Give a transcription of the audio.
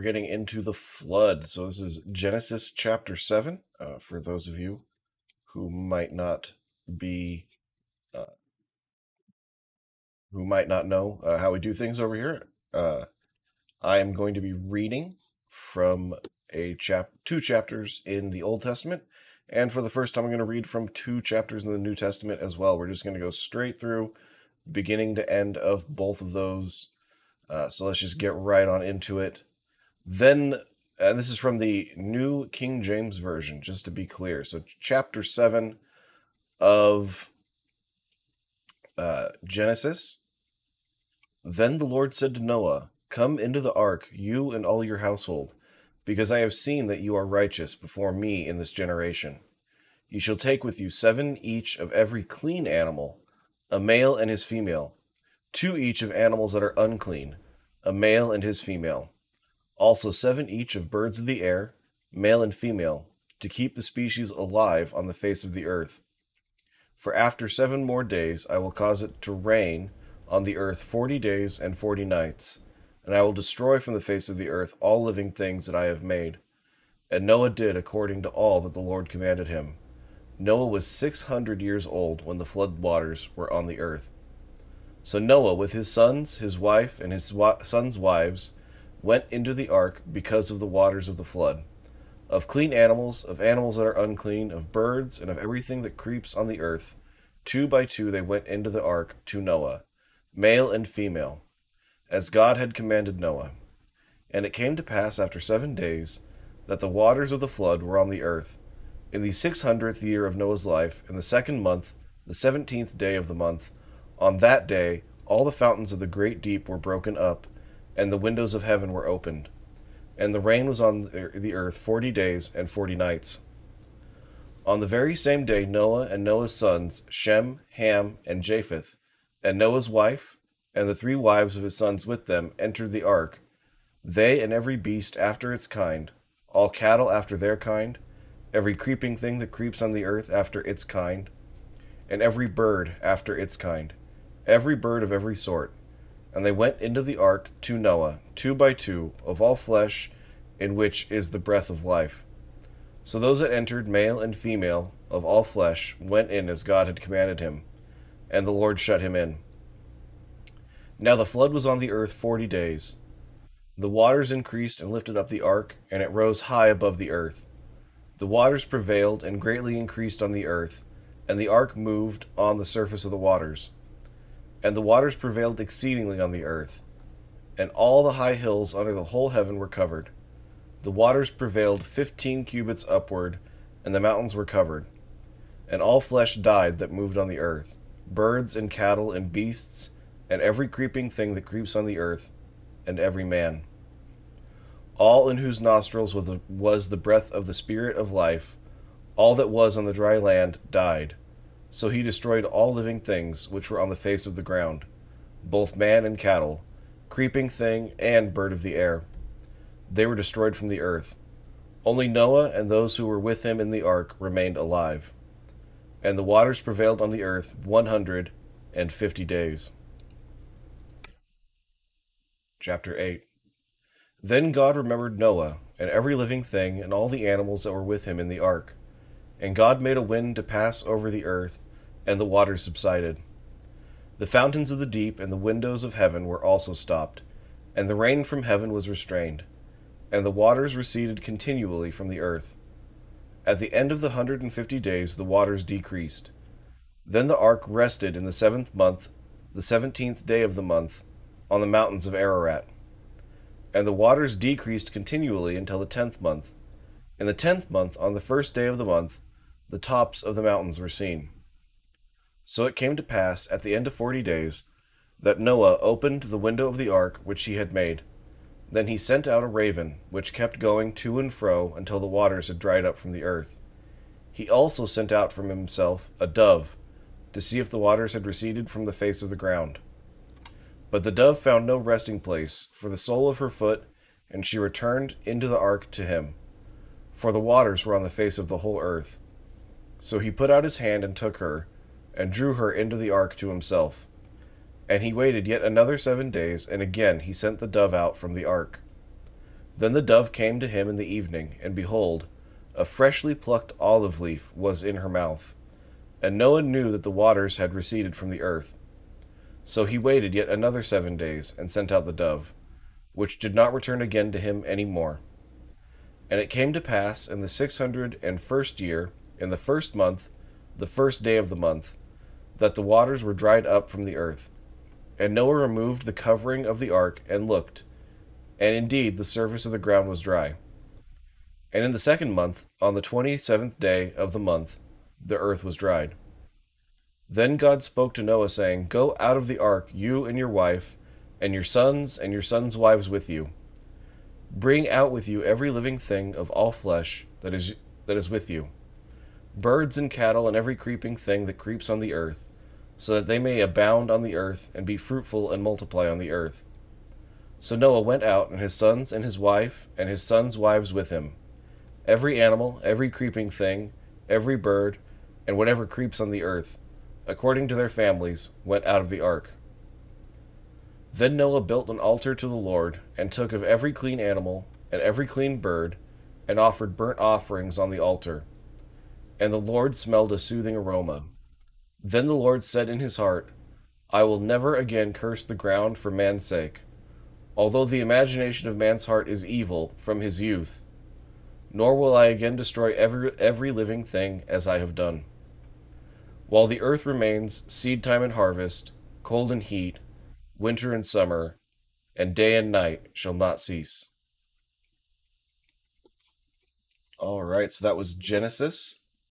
we're getting into the flood. So this is Genesis chapter 7, for those of you who might not be, uh, who might not know how we do things over here. I am going to be reading from two chapters in the Old Testament, and for the first time I'm going to read from two chapters in the New Testament as well. We're just going to go straight through, beginning to end of both of those. So let's just get right on into it. Then, and this is from the New King James Version, just to be clear. So, chapter 7 of Genesis. Then the Lord said to Noah, "Come into the ark, you and all your household, because I have seen that you are righteous before me in this generation. You shall take with you 7 each of every clean animal, a male and his female, 2 each of animals that are unclean, a male and his female. Also 7 each of birds of the air, male and female, to keep the species alive on the face of the earth. For after 7 more days I will cause it to rain on the earth 40 days and 40 nights, and I will destroy from the face of the earth all living things that I have made." And Noah did according to all that the Lord commanded him. Noah was 600 years old when the flood waters were on the earth. So Noah, with his sons, his wife, and his sons' wives, went into the ark because of the waters of the flood. Of clean animals, of animals that are unclean, of birds, and of everything that creeps on the earth, 2 by 2 they went into the ark to Noah, male and female, as God had commanded Noah. And it came to pass after 7 days that the waters of the flood were on the earth. In the 600th year of Noah's life, in the 2nd month, the 17th day of the month, on that day all the fountains of the great deep were broken up, and the windows of heaven were opened. And the rain was on the earth 40 days and 40 nights. On the very same day Noah and Noah's sons, Shem, Ham, and Japheth, and Noah's wife, and the 3 wives of his sons with them, entered the ark, they and every beast after its kind, all cattle after their kind, every creeping thing that creeps on the earth after its kind, and every bird after its kind, every bird of every sort. And they went into the ark to Noah, 2 by 2, of all flesh, in which is the breath of life. So those that entered, male and female, of all flesh, went in as God had commanded him, and the Lord shut him in. Now the flood was on the earth 40 days. The waters increased and lifted up the ark, and it rose high above the earth. The waters prevailed and greatly increased on the earth, and the ark moved on the surface of the waters. And the waters prevailed exceedingly on the earth, and all the high hills under the whole heaven were covered. The waters prevailed 15 cubits upward, and the mountains were covered. And all flesh died that moved on the earth, birds and cattle and beasts, and every creeping thing that creeps on the earth, and every man. All in whose nostrils was the breath of the Spirit of life, all that was on the dry land died. So he destroyed all living things which were on the face of the ground, both man and cattle, creeping thing and bird of the air. They were destroyed from the earth. Only Noah and those who were with him in the ark remained alive. And the waters prevailed on the earth 150 days. Chapter 8. Then God remembered Noah, and every living thing, and all the animals that were with him in the ark. And God made a wind to pass over the earth, and the waters subsided. The fountains of the deep and the windows of heaven were also stopped, and the rain from heaven was restrained, and the waters receded continually from the earth. At the end of the 150 days the waters decreased. Then the ark rested in the 7th month, the 17th day of the month, on the mountains of Ararat. And the waters decreased continually until the 10th month. In the 10th month, on the 1st day of the month, the tops of the mountains were seen. So it came to pass, at the end of 40 days, that Noah opened the window of the ark which he had made. Then he sent out a raven, which kept going to and fro until the waters had dried up from the earth. He also sent out from himself a dove, to see if the waters had receded from the face of the ground. But the dove found no resting place for the sole of her foot, and she returned into the ark to him, for the waters were on the face of the whole earth. So he put out his hand and took her, and drew her into the ark to himself. And he waited yet another 7 days, and again he sent the dove out from the ark. Then the dove came to him in the evening, and behold, a freshly plucked olive leaf was in her mouth. And Noah knew that the waters had receded from the earth. So he waited yet another 7 days, and sent out the dove, which did not return again to him any more. And it came to pass in the 601st year, in the 1st month, the 1st day of the month, that the waters were dried up from the earth. And Noah removed the covering of the ark, and looked, and indeed the surface of the ground was dry. And in the 2nd month, on the 27th day of the month, the earth was dried. Then God spoke to Noah, saying, Go out of the ark, you and your wife, and your sons' wives with you. Bring out with you every living thing of all flesh that is with you, birds and cattle and every creeping thing that creeps on the earth, so that they may abound on the earth and be fruitful and multiply on the earth. So Noah went out, and his sons and his wife and his sons' wives with him. Every animal, every creeping thing, every bird, and whatever creeps on the earth, according to their families, went out of the ark. Then Noah built an altar to the Lord, and took of every clean animal and every clean bird, and offered burnt offerings on the altar. And the Lord smelled a soothing aroma. Then the Lord said in his heart, I will never again curse the ground for man's sake, although the imagination of man's heart is evil from his youth, nor will I again destroy every living thing as I have done. While the earth remains, seed time and harvest, cold and heat, winter and summer, and day and night shall not cease. All right, so that was Genesis